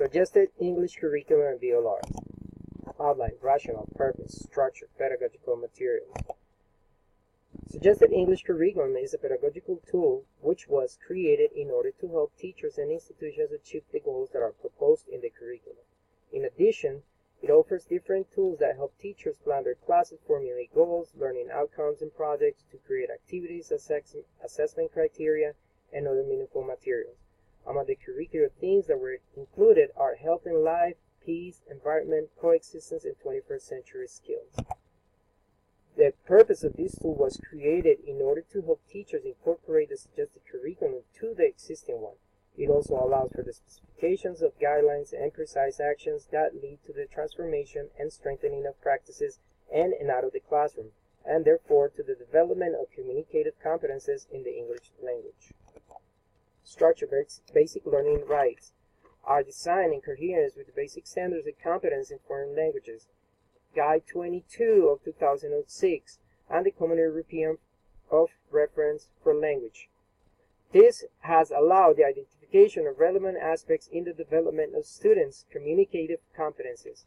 Suggested English curriculum and VLRs. Outline, rationale, purpose, structure, pedagogical materials. Suggested English curriculum is a pedagogical tool which was created in order to help teachers and institutions achieve the goals that are proposed in the curriculum. In addition, it offers different tools that help teachers plan their classes, formulate goals, learning outcomes and projects, to create activities, assessment criteria, and other meaningful materials. Among the curricular themes that were included are health and life, peace, environment, coexistence, and 21st century skills. The purpose of this tool was created in order to help teachers incorporate the suggested curriculum to the existing one. It also allows for the specifications of guidelines and precise actions that lead to the transformation and strengthening of practices in and out of the classroom, and therefore to the development of communicative competences in the English language. Structure. Basic learning rights are designed in coherence with the basic standards of competence in foreign languages, Guide 22 of 2006, and the Common European of Reference for Language. This has allowed the identification of relevant aspects in the development of students' communicative competences.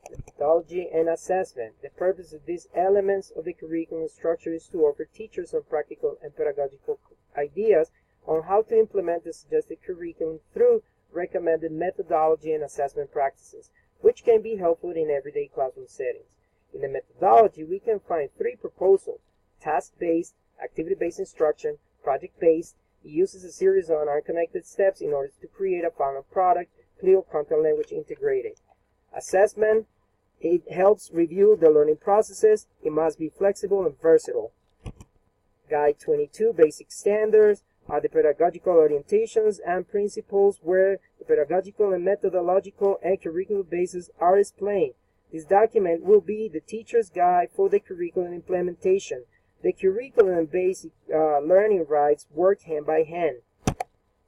Methodology and assessment. The purpose of these elements of the curriculum structure is to offer teachers some practical and pedagogical ideas on how to implement the suggested curriculum through recommended methodology and assessment practices, which can be helpful in everyday classroom settings. In the methodology, we can find three proposals: task-based, activity-based instruction, project-based. It uses a series of unconnected steps in order to create a final product, clear content language integrated. Assessment, it helps review the learning processes. It must be flexible and versatile. Guide 22, basic standards, are the pedagogical orientations and principles where the pedagogical and methodological and curriculum bases are explained. This document will be the teacher's guide for the curriculum implementation. The curriculum and basic learning rights work hand by hand.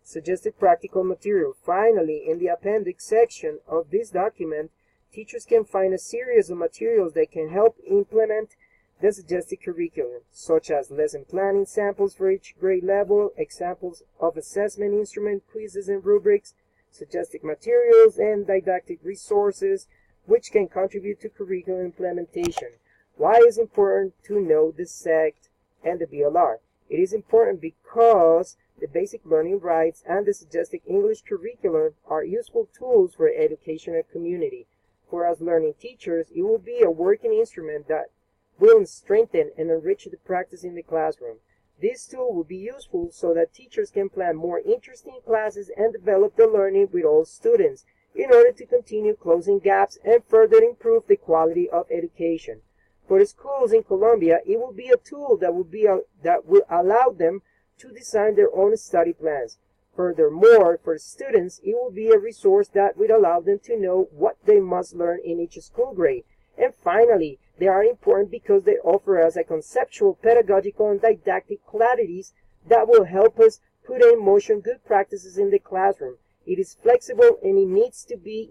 Suggested practical material. Finally, in the appendix section of this document, teachers can find a series of materials that can help implement the suggested curriculum, such as lesson planning samples for each grade level, examples of assessment instrument, quizzes and rubrics, suggested materials, and didactic resources, which can contribute to curriculum implementation. Why is it important to know the SECT and the BLR? It is important because the basic learning rights and the suggested English curriculum are useful tools for education and community. For us learning teachers, it will be a working instrument that will strengthen and enrich the practice in the classroom. This tool will be useful so that teachers can plan more interesting classes and develop the learning with all students in order to continue closing gaps and further improve the quality of education. For the schools in Colombia, it will be a tool that will allow them to design their own study plans. Furthermore, for students, it will be a resource that will allow them to know what they must learn in each school grade. And finally, they are important because they offer us a conceptual, pedagogical, and didactic clarities that will help us put in motion good practices in the classroom. It is flexible and it needs to be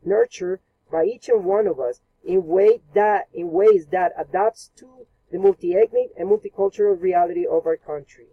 nurtured by each and one of us in ways that adapts to the multi-ethnic and multicultural reality of our country.